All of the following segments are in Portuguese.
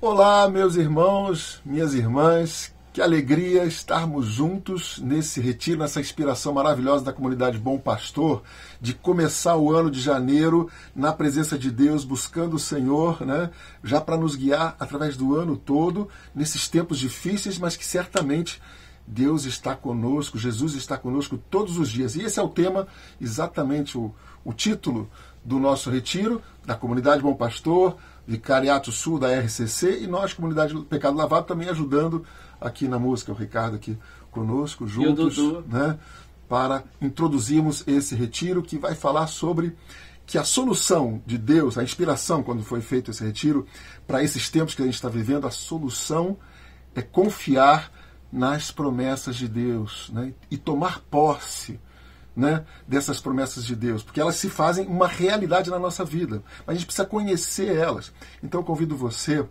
Olá, meus irmãos, minhas irmãs, que alegria estarmos juntos nesse retiro, nessa inspiração maravilhosa da comunidade Bom Pastor, de começar o ano de janeiro na presença de Deus, buscando o Senhor, né, já para nos guiar através do ano todo, nesses tempos difíceis, mas que certamente Deus está conosco, Jesus está conosco todos os dias. E esse é o tema, exatamente o título do nosso retiro, da comunidade Bom Pastor, Vicariato Sul da RCC, e nós, comunidade Pecado Lavado, também ajudando aqui na música, o Ricardo aqui conosco, juntos, né, para introduzirmos esse retiro que vai falar sobre que a solução de Deus, a inspiração quando foi feito esse retiro, para esses tempos que a gente está vivendo, a solução é confiar nas promessas de Deus, né, e tomar posse, né, dessas promessas de Deus, porque elas se fazem uma realidade na nossa vida, mas a gente precisa conhecer elas. Então eu convido você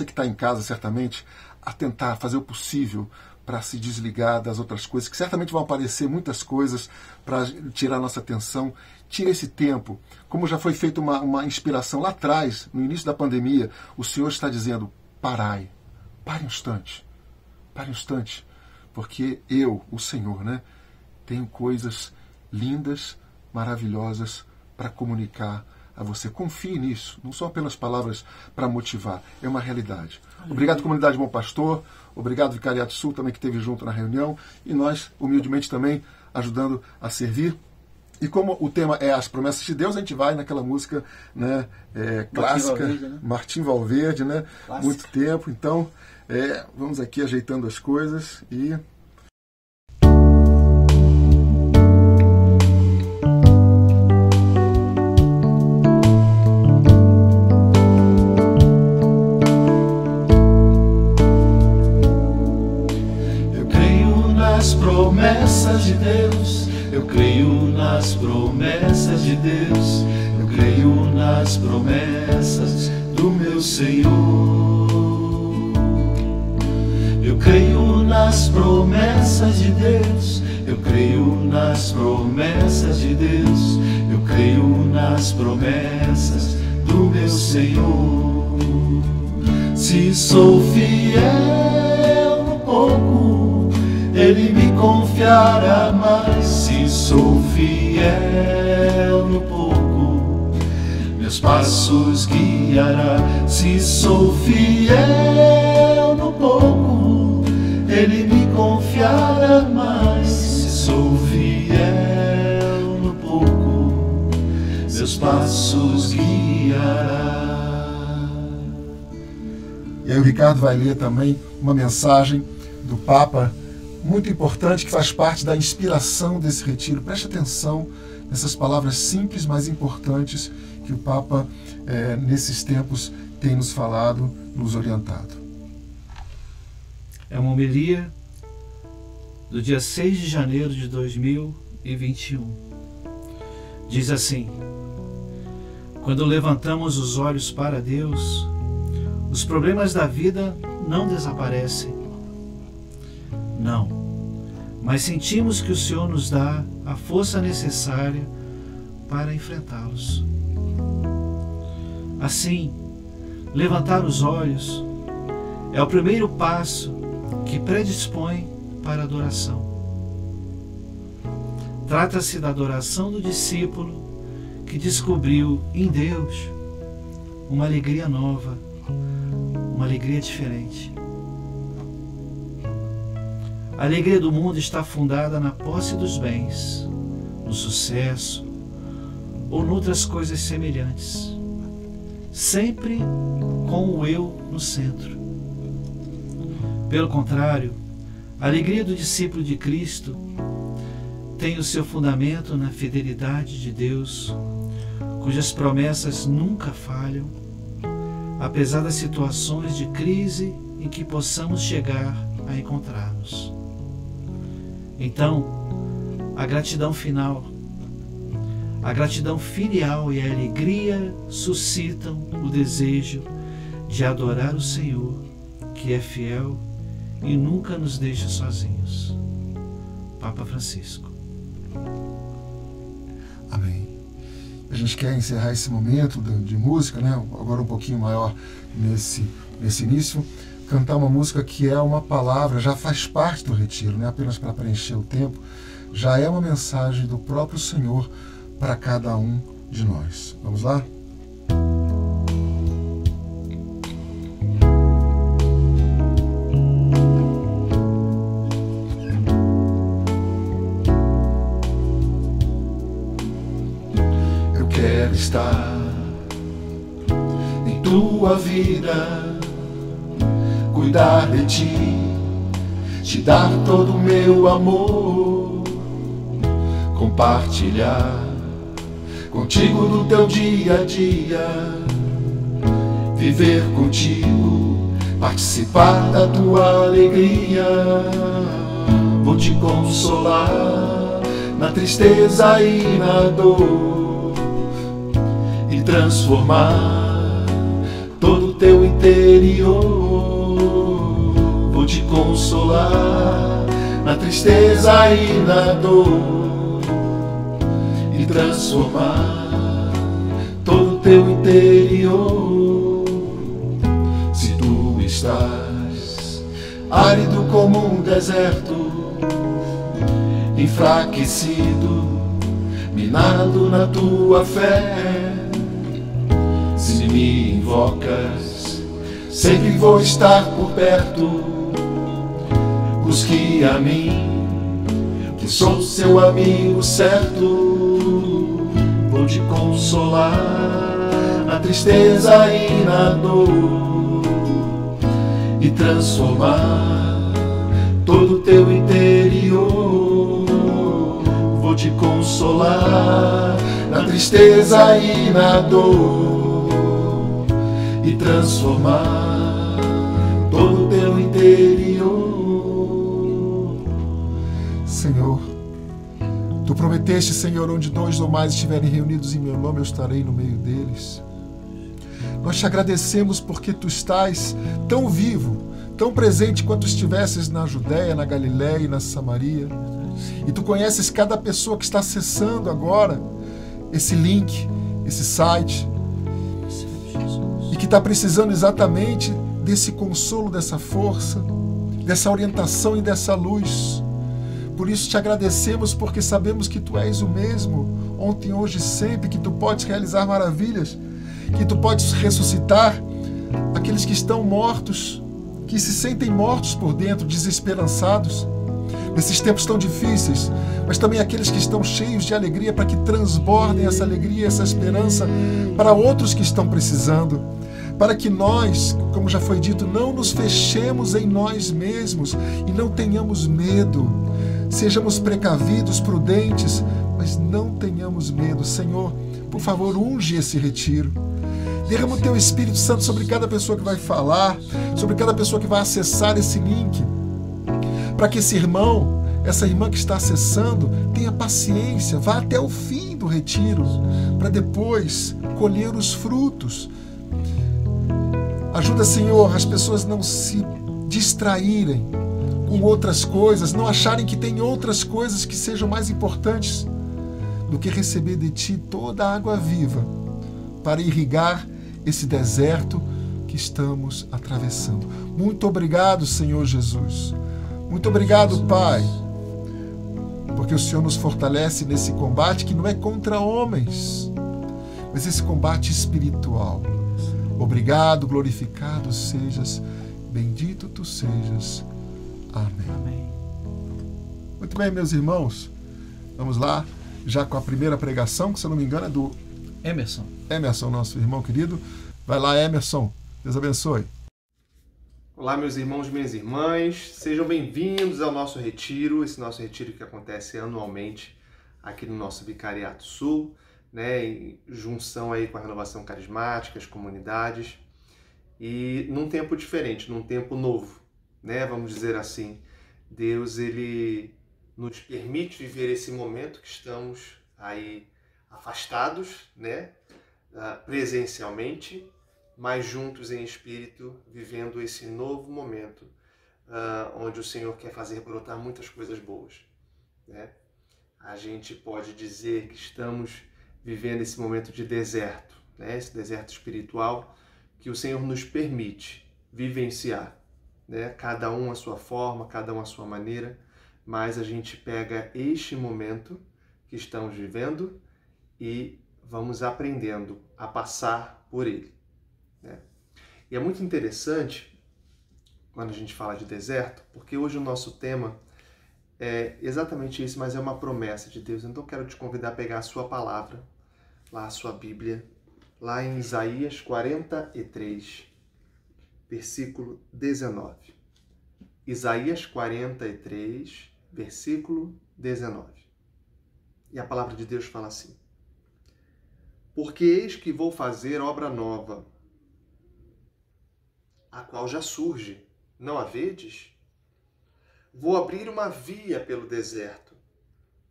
que está em casa certamente, a tentar fazer o possível para se desligar das outras coisas, que certamente vão aparecer muitas coisas para tirar nossa atenção. Tire esse tempo. Como já foi feita uma inspiração lá atrás, no início da pandemia, o Senhor está dizendo: parai, pare um instante, porque eu, o Senhor, né, tenho coisas lindas, maravilhosas para comunicar a você. Confie nisso. Não são apenas palavras para motivar, é uma realidade. Obrigado, comunidade Bom Pastor. Obrigado, Vicariato Sul, também que esteve junto na reunião. E nós, humildemente, também ajudando a servir. E como o tema é as promessas de Deus, a gente vai naquela música, né, clássica, Martim Valverde, né? Muito tempo. Então, vamos aqui ajeitando as coisas e... Promessas de Deus, eu creio nas promessas de Deus, eu creio nas promessas do meu Senhor. Eu creio nas promessas de Deus, eu creio nas promessas de Deus, eu creio nas promessas do meu Senhor. Se sou fiel no pouco, Ele me confiará mais. Se sou fiel no pouco, meus passos guiará. Se sou fiel no pouco, Ele me confiará mais. Se sou fiel no pouco, meus passos guiará. E aí o Ricardo vai ler também uma mensagem do Papa muito importante, que faz parte da inspiração desse retiro. Preste atenção nessas palavras simples, mas importantes, que o Papa, nesses tempos, tem nos falado, nos orientado. É uma homilia do dia 6 de janeiro de 2021. Diz assim: quando levantamos os olhos para Deus, os problemas da vida não desaparecem. Não, mas sentimos que o Senhor nos dá a força necessária para enfrentá-los. Assim, levantar os olhos é o primeiro passo que predispõe para a adoração. Trata-se da adoração do discípulo que descobriu em Deus uma alegria nova, uma alegria diferente. A alegria do mundo está fundada na posse dos bens, no sucesso ou noutras coisas semelhantes, sempre com o eu no centro. Pelo contrário, a alegria do discípulo de Cristo tem o seu fundamento na fidelidade de Deus, cujas promessas nunca falham, apesar das situações de crise em que possamos chegar a encontrar-nos. Então, a gratidão final, a gratidão filial e a alegria suscitam o desejo de adorar o Senhor, que é fiel e nunca nos deixa sozinhos. Papa Francisco. Amém. A gente quer encerrar esse momento de música, né? Agora um pouquinho maior nesse início, cantar uma música que é uma palavra, já faz parte do retiro, não é apenas para preencher o tempo, já é uma mensagem do próprio Senhor para cada um de nós. Vamos lá? Eu quero estar em tua vida, cuidar de ti, te dar todo o meu amor, compartilhar contigo do teu dia a dia, viver contigo, participar da tua alegria. Vou te consolar na tristeza e na dor e transformar todo o teu interior. Vou te consolar na tristeza e na dor e transformar todo o teu interior. Se tu estás árido como um deserto, enfraquecido, minado na tua fé, se me invocas, sempre vou estar por perto. Busque a mim, que sou seu amigo certo. Vou te consolar na tristeza e na dor e transformar todo o teu interior. Vou te consolar na tristeza e na dor e transformar todo o teu interior. Senhor, tu prometeste, Senhor, onde 2 ou mais estiverem reunidos em meu nome, eu estarei no meio deles. Nós te agradecemos porque tu estás tão vivo, tão presente quanto estivesses na Judéia, na Galiléia e na Samaria. E tu conheces cada pessoa que está acessando agora esse link, esse site, e que está precisando exatamente desse consolo, dessa força, dessa orientação e dessa luz. Por isso te agradecemos, porque sabemos que tu és o mesmo, ontem, hoje e sempre, que tu podes realizar maravilhas, que tu podes ressuscitar aqueles que estão mortos, que se sentem mortos por dentro, desesperançados, nesses tempos tão difíceis, mas também aqueles que estão cheios de alegria, para que transbordem essa alegria, essa esperança para outros que estão precisando, para que nós, como já foi dito, não nos fechemos em nós mesmos e não tenhamos medo. Sejamos precavidos, prudentes, mas não tenhamos medo. Senhor, por favor, unge esse retiro. Derrama o teu Espírito Santo sobre cada pessoa que vai falar, sobre cada pessoa que vai acessar esse link, para que esse irmão, essa irmã que está acessando, tenha paciência, vá até o fim do retiro, para depois colher os frutos. Ajuda, Senhor, as pessoas não se distraírem com outras coisas, não acharem que tem outras coisas que sejam mais importantes do que receber de Ti toda a água viva para irrigar esse deserto que estamos atravessando. Muito obrigado, Senhor Jesus. Muito obrigado, Pai, porque o Senhor nos fortalece nesse combate que não é contra homens, mas esse combate espiritual. Obrigado, glorificado sejas, bendito Tu sejas. Amém. Muito bem, meus irmãos, vamos lá, já com a primeira pregação, que se eu não me engano é do Emerson, nosso irmão querido. Vai lá, Emerson, Deus abençoe. Olá, meus irmãos e minhas irmãs, sejam bem-vindos ao nosso retiro, esse nosso retiro que acontece anualmente aqui no nosso Vicariato Sul, né, em junção aí com a Renovação Carismática, as comunidades, e num tempo diferente, num tempo novo, né, vamos dizer assim. Deus, Ele nos permite viver esse momento que estamos aí afastados, né, presencialmente, mas juntos em espírito, vivendo esse novo momento, onde o Senhor quer fazer brotar muitas coisas boas, né? A gente pode dizer que estamos vivendo esse momento de deserto, né? Esse deserto espiritual que o Senhor nos permite vivenciar, né? Cada um à sua forma, cada um à sua maneira, mas a gente pega este momento que estamos vivendo e vamos aprendendo a passar por ele, né? E é muito interessante quando a gente fala de deserto, porque hoje o nosso tema é exatamente isso, mas é uma promessa de Deus. Então eu quero te convidar a pegar a sua palavra, lá a sua Bíblia, lá em Isaías 43, versículo 19. Isaías 43, versículo 19. E a palavra de Deus fala assim: porque eis que vou fazer obra nova, a qual já surge, não a vedes? Vou abrir uma via pelo deserto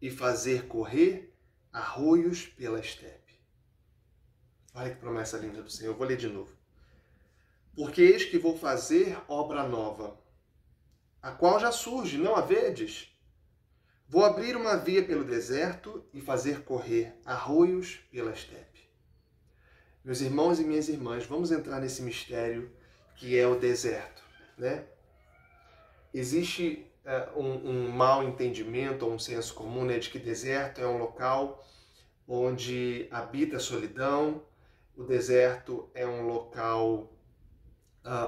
e fazer correr arroios pela estepe. Olha que promessa linda do Senhor. Eu vou ler de novo. Porque eis que vou fazer obra nova, a qual já surge, não a vedes? Vou abrir uma via pelo deserto e fazer correr arroios pela estepe. Meus irmãos e minhas irmãs, vamos entrar nesse mistério que é o deserto, né? Existe um mau entendimento ou um senso comum, né, de que deserto é um local onde habita a solidão, o deserto é um local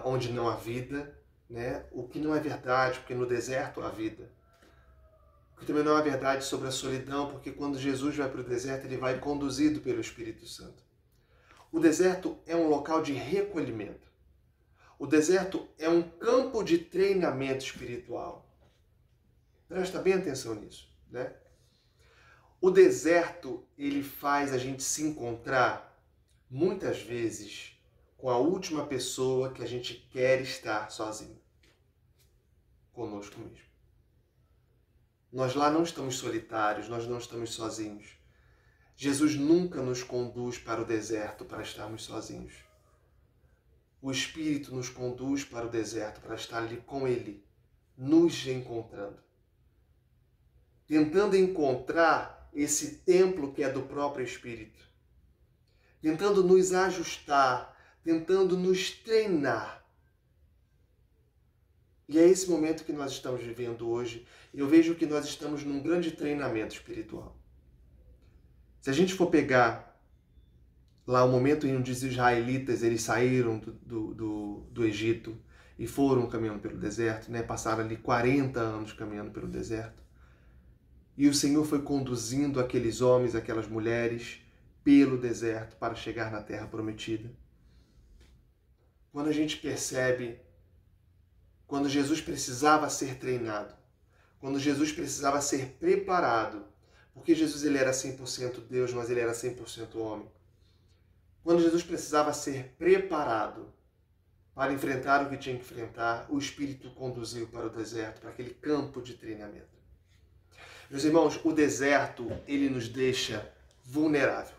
onde não há vida, né? O que não é verdade, porque no deserto há vida. O que também não é verdade sobre a solidão, porque quando Jesus vai para o deserto, ele vai conduzido pelo Espírito Santo. O deserto é um local de recolhimento. O deserto é um campo de treinamento espiritual. Presta bem atenção nisso, né? O deserto, ele faz a gente se encontrar, muitas vezes, com a última pessoa que a gente quer estar sozinho. Conosco mesmo. Nós lá não estamos solitários, nós não estamos sozinhos. Jesus nunca nos conduz para o deserto para estarmos sozinhos. O Espírito nos conduz para o deserto para estar ali com Ele, nos encontrando. Tentando encontrar esse templo que é do próprio Espírito. Tentando nos ajustar, tentando nos treinar. E é esse momento que nós estamos vivendo hoje. Eu vejo que nós estamos num grande treinamento espiritual. Se a gente for pegar lá o momento em que os israelitas eles saíram do Egito e foram caminhando pelo deserto, né? Passaram ali 40 anos caminhando pelo deserto. E o Senhor foi conduzindo aqueles homens, aquelas mulheres, pelo deserto para chegar na terra prometida. Quando a gente percebe, quando Jesus precisava ser treinado, quando Jesus precisava ser preparado, porque Jesus ele era 100% Deus, mas ele era 100% homem. Quando Jesus precisava ser preparado para enfrentar o que tinha que enfrentar, o Espírito conduziu para o deserto, para aquele campo de treinamento. Meus irmãos, o deserto, ele nos deixa vulnerável.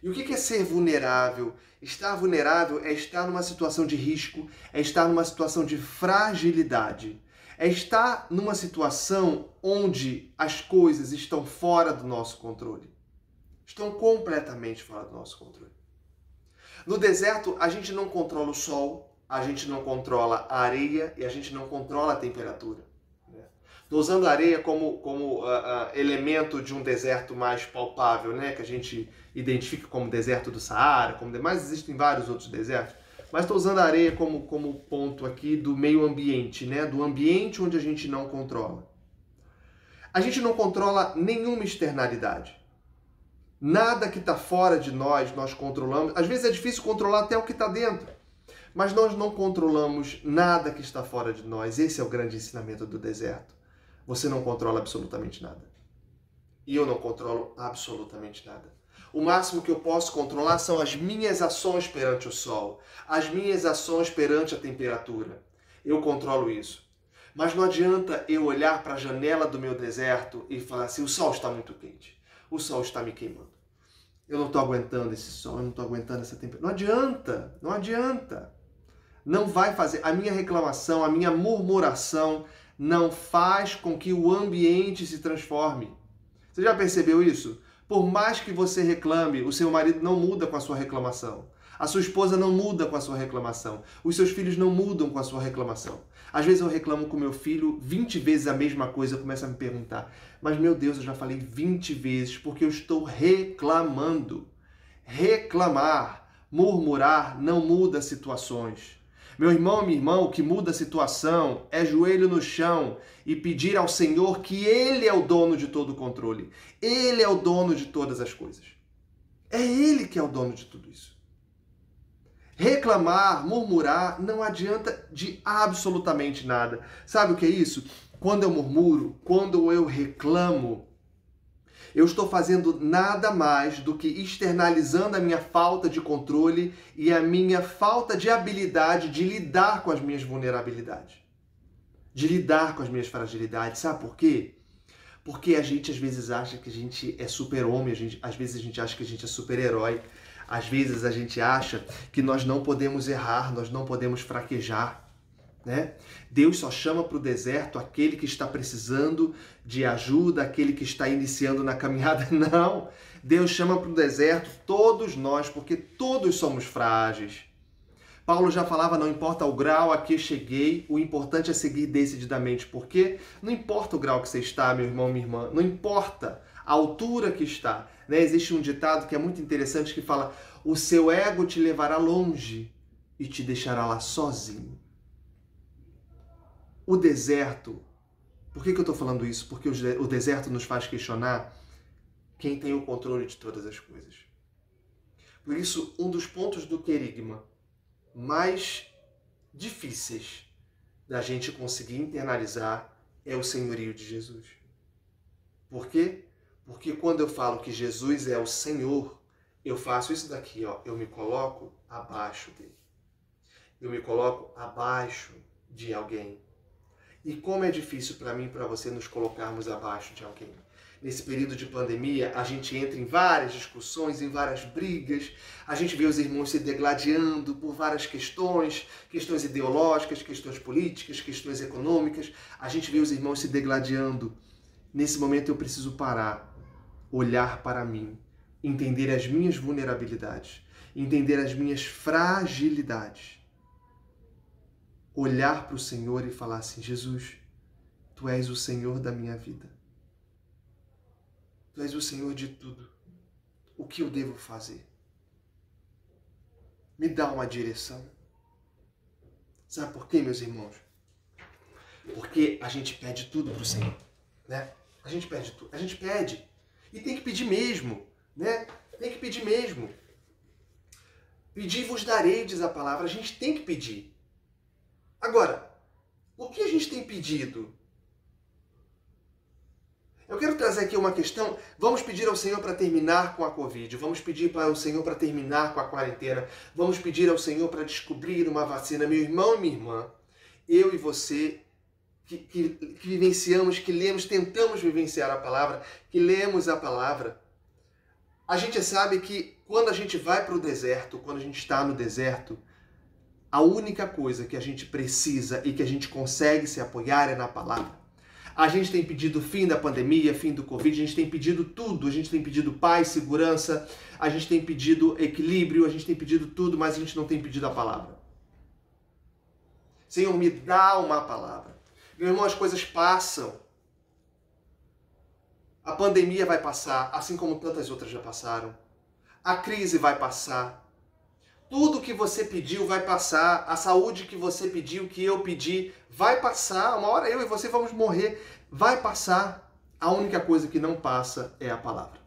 E o que é ser vulnerável? Estar vulnerável é estar numa situação de risco, é estar numa situação de fragilidade, é estar numa situação onde as coisas estão fora do nosso controle. Estão completamente fora do nosso controle. No deserto, a gente não controla o sol, a gente não controla a areia e a gente não controla a temperatura. Estou usando a areia como elemento de um deserto mais palpável, né? Que a gente identifica como deserto do Saara, mas existem vários outros desertos. Mas estou usando a areia como ponto aqui do meio ambiente, né? Do ambiente onde a gente não controla. A gente não controla nenhuma externalidade. Nada que está fora de nós controlamos. Às vezes é difícil controlar até o que está dentro. Mas nós não controlamos nada que está fora de nós. Esse é o grande ensinamento do deserto. Você não controla absolutamente nada. E eu não controlo absolutamente nada. O máximo que eu posso controlar são as minhas ações perante o sol, as minhas ações perante a temperatura. Eu controlo isso. Mas não adianta eu olhar para a janela do meu deserto e falar assim, o sol está muito quente, o sol está me queimando. Eu não estou aguentando esse sol, eu não estou aguentando essa temperatura. Não adianta, não adianta. Não vai fazer. A minha reclamação, a minha murmuração não faz com que o ambiente se transforme. Você já percebeu isso? Por mais que você reclame, o seu marido não muda com a sua reclamação. A sua esposa não muda com a sua reclamação. Os seus filhos não mudam com a sua reclamação. Às vezes eu reclamo com meu filho 20 vezes a mesma coisa, eu começo a me perguntar, mas meu Deus, eu já falei 20 vezes porque eu estou reclamando. Reclamar, murmurar não muda situações. Meu irmão, minha irmã, o que muda a situação é joelho no chão e pedir ao Senhor que Ele é o dono de todo o controle. Ele é o dono de todas as coisas. É Ele que é o dono de tudo isso. Reclamar, murmurar, não adianta de absolutamente nada. Sabe o que é isso? Quando eu murmuro, quando eu reclamo, eu estou fazendo nada mais do que externalizando a minha falta de controle e a minha falta de habilidade de lidar com as minhas vulnerabilidades. De lidar com as minhas fragilidades. Sabe por quê? Porque a gente às vezes acha que a gente é super-homem, às vezes a gente acha que a gente é super-herói. Às vezes a gente acha que nós não podemos errar, nós não podemos fraquejar, né? Deus só chama para o deserto aquele que está precisando de ajuda, aquele que está iniciando na caminhada. Não! Deus chama para o deserto todos nós, porque todos somos frágeis. Paulo já falava, não importa o grau a que cheguei, o importante é seguir decididamente. Por quê? Não importa o grau que você está, meu irmão, minha irmã, não importa a altura que está. Né? Existe um ditado que é muito interessante que fala: o seu ego te levará longe e te deixará lá sozinho. O deserto, por que eu estou falando isso? Porque o deserto nos faz questionar quem tem o controle de todas as coisas. Por isso, um dos pontos do querigma mais difíceis da gente conseguir internalizar é o senhorio de Jesus. Por quê? Porque quando eu falo que Jesus é o Senhor, eu faço isso daqui, ó, eu me coloco abaixo dele. Eu me coloco abaixo de alguém. E como é difícil para mim e para você nos colocarmos abaixo de alguém. Nesse período de pandemia, a gente entra em várias discussões, em várias brigas, a gente vê os irmãos se degladiando por várias questões ideológicas, questões políticas, questões econômicas, a gente vê os irmãos se degladiando. Nesse momento eu preciso parar, olhar para mim, entender as minhas vulnerabilidades, entender as minhas fragilidades. Olhar para o Senhor e falar assim: Jesus, Tu és o Senhor da minha vida. Tu és o Senhor de tudo. O que eu devo fazer? Me dá uma direção. Sabe por quê, meus irmãos? Porque a gente pede tudo para o Senhor, né? A gente pede tudo. A gente pede. E tem que pedir mesmo, né? Tem que pedir mesmo. Pedi vos darei, diz a palavra. A gente tem que pedir. Agora, o que a gente tem pedido? Eu quero trazer aqui uma questão. Vamos pedir ao Senhor para terminar com a Covid. Vamos pedir ao Senhor para terminar com a quarentena. Vamos pedir ao Senhor para descobrir uma vacina. Meu irmão e minha irmã, eu e você, que vivenciamos, que lemos, tentamos vivenciar a palavra, que lemos a palavra, a gente sabe que quando a gente vai para o deserto, quando a gente está no deserto, a única coisa que a gente precisa e que a gente consegue se apoiar é na palavra. A gente tem pedido o fim da pandemia, fim do Covid, a gente tem pedido tudo, a gente tem pedido paz, segurança, a gente tem pedido equilíbrio, a gente tem pedido tudo, mas a gente não tem pedido a palavra. Senhor, me dá uma palavra. Meu irmão, as coisas passam. A pandemia vai passar, assim como tantas outras já passaram. A crise vai passar. Tudo que você pediu vai passar. A saúde que você pediu, que eu pedi, vai passar. Uma hora eu e você vamos morrer. Vai passar. A única coisa que não passa é a palavra.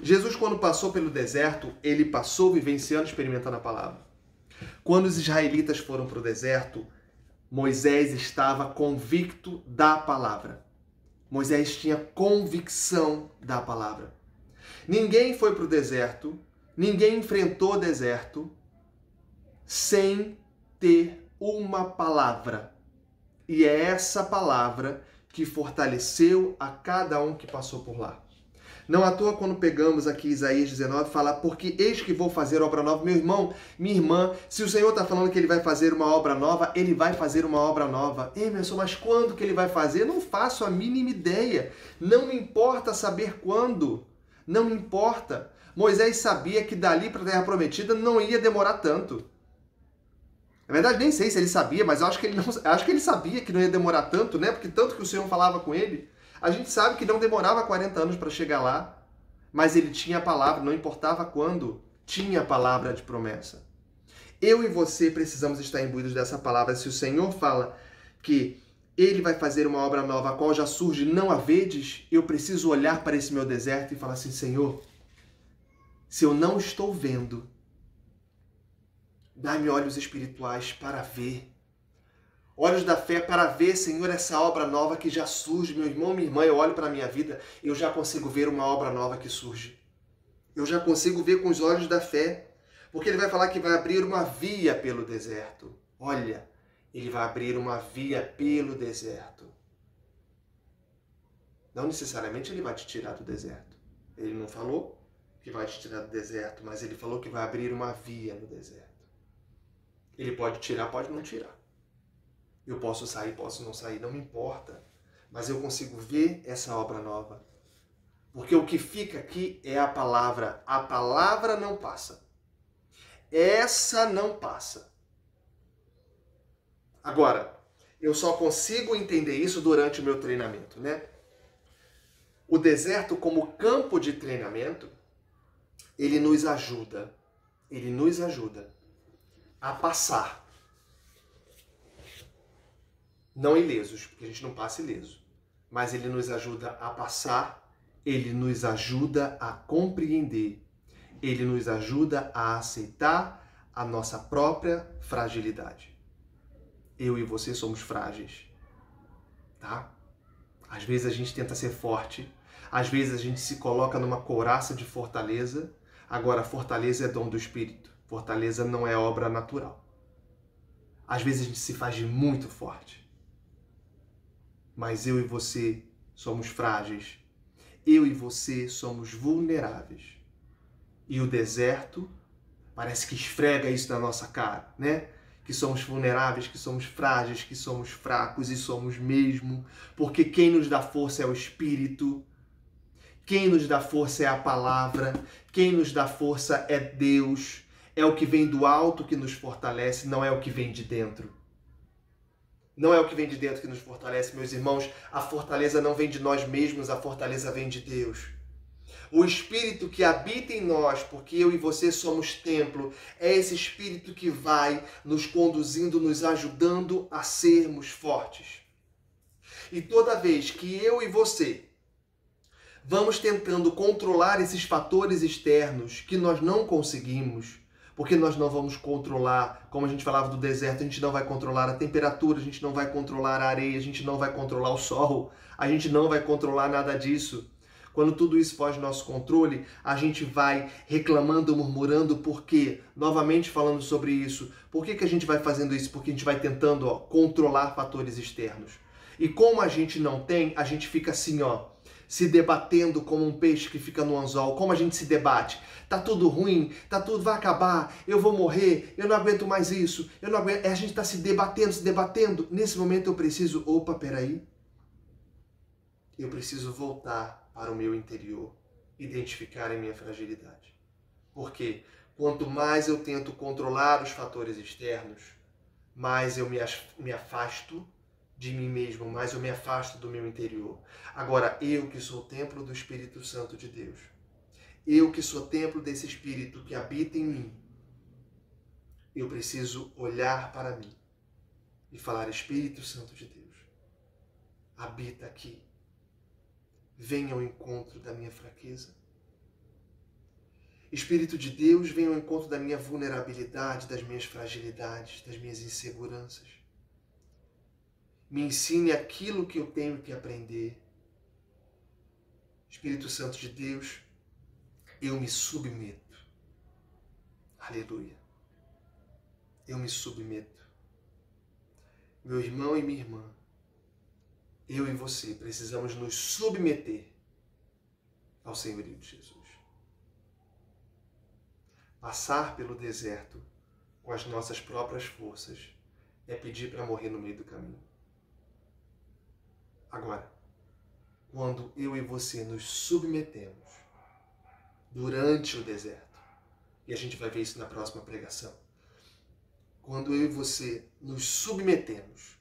Jesus, quando passou pelo deserto, ele passou vivenciando, experimentando a palavra. Quando os israelitas foram para o deserto, Moisés estava convicto da palavra. Moisés tinha convicção da palavra. Ninguém foi para o deserto, ninguém enfrentou o deserto sem ter uma palavra. E é essa palavra que fortaleceu a cada um que passou por lá. Não à toa, quando pegamos aqui Isaías 19, fala: porque eis que vou fazer obra nova. Meu irmão, minha irmã, se o Senhor está falando que Ele vai fazer uma obra nova, Ele vai fazer uma obra nova. Emerson, mas quando que Ele vai fazer? Não faço a mínima ideia. Não me importa saber quando. Não importa. Moisés sabia que dali para a Terra Prometida não ia demorar tanto. Na verdade, nem sei se ele sabia, mas eu acho que ele sabia que não ia demorar tanto, né? Porque tanto que o Senhor falava com ele. A gente sabe que não demorava 40 anos para chegar lá, mas ele tinha a palavra, não importava quando, tinha a palavra de promessa. Eu e você precisamos estar imbuídos dessa palavra. Se o Senhor fala que Ele vai fazer uma obra nova, a qual já surge, não a vedes, eu preciso olhar para esse meu deserto e falar assim, Senhor, se eu não estou vendo, dá-me olhos espirituais para ver. Olhos da fé para ver, Senhor, essa obra nova que já surge. Meu irmão, minha irmã, eu olho para a minha vida, eu já consigo ver uma obra nova que surge. Eu já consigo ver com os olhos da fé. Porque ele vai falar que vai abrir uma via pelo deserto. Olha, ele vai abrir uma via pelo deserto. Não necessariamente ele vai te tirar do deserto. Ele não falou que vai te tirar do deserto, mas ele falou que vai abrir uma via no deserto. Ele pode tirar, pode não tirar. Eu posso sair, posso não sair, não me importa. Mas eu consigo ver essa obra nova. Porque o que fica aqui é a palavra. A palavra não passa. Essa não passa. Agora, eu só consigo entender isso durante o meu treinamento, né? O deserto como campo de treinamento, ele nos ajuda a passar. Não ilesos, porque a gente não passa ileso. Mas ele nos ajuda a passar, ele nos ajuda a compreender, ele nos ajuda a aceitar a nossa própria fragilidade. Eu e você somos frágeis, tá? Às vezes a gente tenta ser forte, às vezes a gente se coloca numa couraça de fortaleza. Agora, fortaleza é dom do Espírito, fortaleza não é obra natural. Às vezes a gente se faz de muito forte. Mas eu e você somos frágeis. Eu e você somos vulneráveis. E o deserto parece que esfrega isso na nossa cara, né? Que somos vulneráveis, que somos frágeis, que somos fracos e somos mesmo. Porque quem nos dá força é o Espírito. Quem nos dá força é a palavra. Quem nos dá força é Deus. É o que vem do alto que nos fortalece, não é o que vem de dentro. Não é o que vem de dentro que nos fortalece, meus irmãos. A fortaleza não vem de nós mesmos, a fortaleza vem de Deus. O Espírito que habita em nós, porque eu e você somos templo, é esse Espírito que vai nos conduzindo, nos ajudando a sermos fortes. E toda vez que eu e você vamos tentando controlar esses fatores externos que nós não conseguimos, porque nós não vamos controlar, como a gente falava do deserto, a gente não vai controlar a temperatura, a gente não vai controlar a areia, a gente não vai controlar o sol, a gente não vai controlar nada disso. Quando tudo isso foge do nosso controle, a gente vai reclamando, murmurando, por quê? Novamente falando sobre isso. Por que a gente vai fazendo isso? Porque a gente vai tentando controlar fatores externos. E como a gente não tem, a gente fica assim, se debatendo como um peixe que fica no anzol. Como a gente se debate? Tá tudo ruim, tá tudo, vai acabar, eu vou morrer, eu não aguento mais isso, eu não aguento. A gente está se debatendo. Nesse momento eu preciso, peraí. Eu preciso voltar para o meu interior, identificar a minha fragilidade. Porque quanto mais eu tento controlar os fatores externos, mais eu me afasto de mim mesmo, mais eu me afasto do meu interior. Agora, eu que sou o templo do Espírito Santo de Deus, eu que sou templo desse Espírito que habita em mim, eu preciso olhar para mim e falar, Espírito Santo de Deus, habita aqui. Venha ao encontro da minha fraqueza. Espírito de Deus, venha ao encontro da minha vulnerabilidade, das minhas fragilidades, das minhas inseguranças. Me ensine aquilo que eu tenho que aprender. Espírito Santo de Deus, eu me submeto. Aleluia. Eu me submeto. Meu irmão e minha irmã, eu e você precisamos nos submeter ao senhorio de Jesus. Passar pelo deserto com as nossas próprias forças é pedir para morrer no meio do caminho. Agora, quando eu e você nos submetemos durante o deserto. E a gente vai ver isso na próxima pregação. Quando eu e você nos submetemos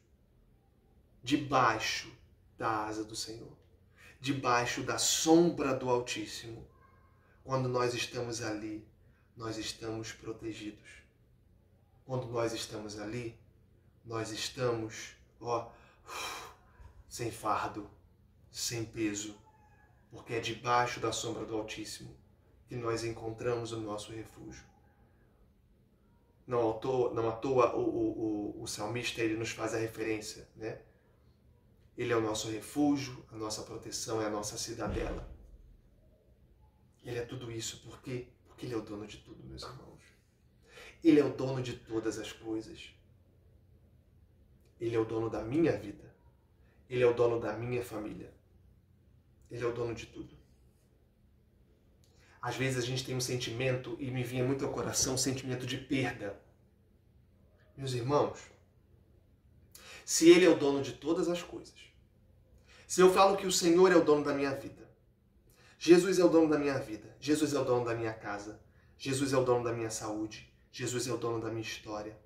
debaixo da asa do Senhor, debaixo da sombra do Altíssimo, quando nós estamos ali, nós estamos protegidos. Quando nós estamos ali, nós estamos, sem fardo, sem peso, porque é debaixo da sombra do Altíssimo que nós encontramos o nosso refúgio. Não à toa o salmista ele nos faz a referência, né? Ele é o nosso refúgio, a nossa proteção, é a nossa cidadela. Ele é tudo isso por quê? Porque Ele é o dono de tudo, meus irmãos. Ele é o dono de todas as coisas. Ele é o dono da minha vida. Ele é o dono da minha família. Ele é o dono de tudo. Às vezes a gente tem um sentimento, e me vinha muito ao coração, um sentimento de perda. Meus irmãos, se Ele é o dono de todas as coisas, se eu falo que o Senhor é o dono da minha vida, Jesus é o dono da minha vida, Jesus é o dono da minha casa, Jesus é o dono da minha saúde, Jesus é o dono da minha história,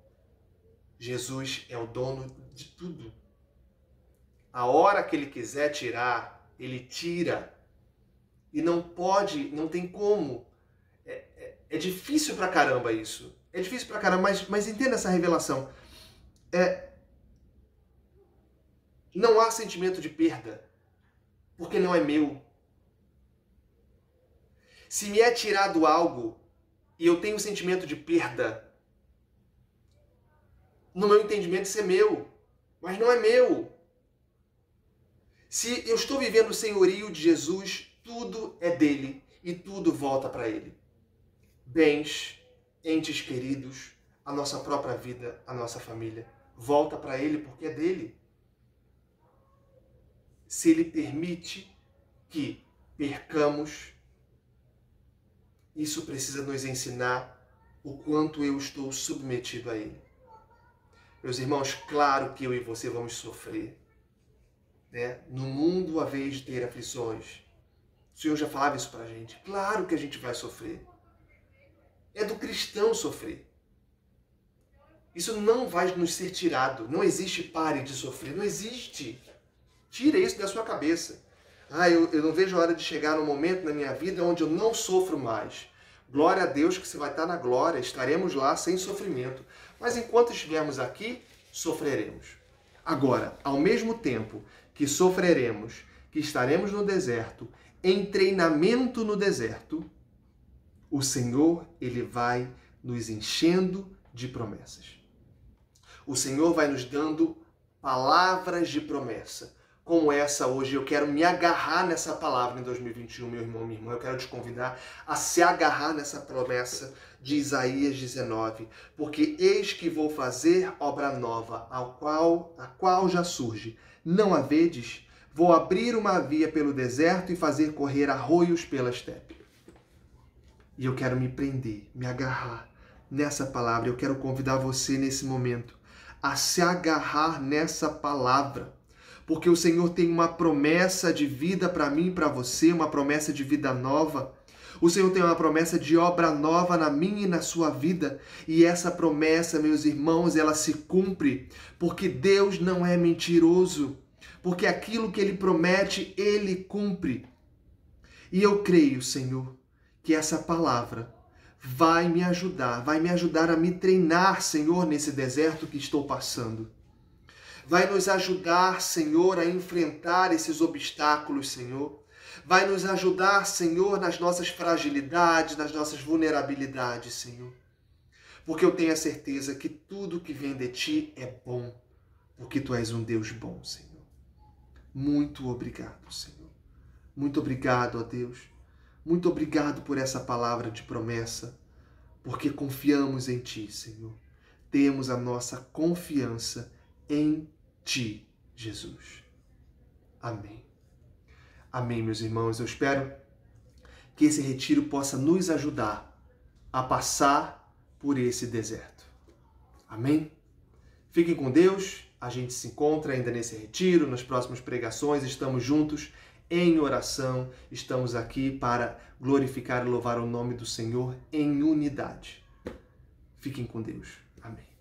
Jesus é o dono de tudo. A hora que Ele quiser tirar, Ele tira. E não pode, não tem como. É difícil pra caramba isso. É difícil pra caramba, mas entenda essa revelação. Não há sentimento de perda, porque não é meu. Se me é tirado algo e eu tenho um sentimento de perda, no meu entendimento isso é meu, mas não é meu. Se eu estou vivendo o senhorio de Jesus, tudo é dele e tudo volta para ele. Bens, entes queridos, a nossa própria vida, a nossa família, volta para ele porque é dele. Se ele permite que percamos, isso precisa nos ensinar o quanto eu estou submetido a ele. Meus irmãos, claro que eu e você vamos sofrer, né? No mundo, a vez de ter aflições. O Senhor já falava isso pra gente. Claro que a gente vai sofrer. É do cristão sofrer. Isso não vai nos ser tirado. Não existe pare de sofrer. Não existe. Tira isso da sua cabeça. Eu não vejo a hora de chegar num momento na minha vida onde eu não sofro mais. Glória a Deus que você vai estar na glória. Estaremos lá sem sofrimento. Mas enquanto estivermos aqui, sofreremos. Agora, ao mesmo tempo que sofreremos, que estaremos no deserto, em treinamento no deserto, o Senhor, Ele vai nos enchendo de promessas. O Senhor vai nos dando palavras de promessa. Como essa hoje, eu quero me agarrar nessa palavra em 2021, meu irmão, minha irmã. Eu quero te convidar a se agarrar nessa promessa de Isaías 19. Porque eis que vou fazer obra nova, a qual já surge. Não a vedes? Vou abrir uma via pelo deserto e fazer correr arroios pela estepe. E eu quero me prender, me agarrar nessa palavra. Eu quero convidar você nesse momento a se agarrar nessa palavra. Porque o Senhor tem uma promessa de vida para mim e para você, uma promessa de vida nova. O Senhor tem uma promessa de obra nova na minha e na sua vida. E essa promessa, meus irmãos, ela se cumpre. Porque Deus não é mentiroso. Porque aquilo que Ele promete, Ele cumpre. E eu creio, Senhor, que essa palavra vai me ajudar a me treinar, Senhor, nesse deserto que estou passando. Vai nos ajudar, Senhor, a enfrentar esses obstáculos, Senhor. Vai nos ajudar, Senhor, nas nossas fragilidades, nas nossas vulnerabilidades, Senhor. Porque eu tenho a certeza que tudo que vem de Ti é bom, porque Tu és um Deus bom, Senhor. Muito obrigado, Senhor. Muito obrigado, ó Deus. Muito obrigado por essa palavra de promessa, porque confiamos em Ti, Senhor. Temos a nossa confiança em Ti, Jesus. Amém. Amém, meus irmãos. Eu espero que esse retiro possa nos ajudar a passar por esse deserto. Amém? Fiquem com Deus. A gente se encontra ainda nesse retiro, nas próximas pregações. Estamos juntos em oração. Estamos aqui para glorificar e louvar o nome do Senhor em unidade. Fiquem com Deus. Amém.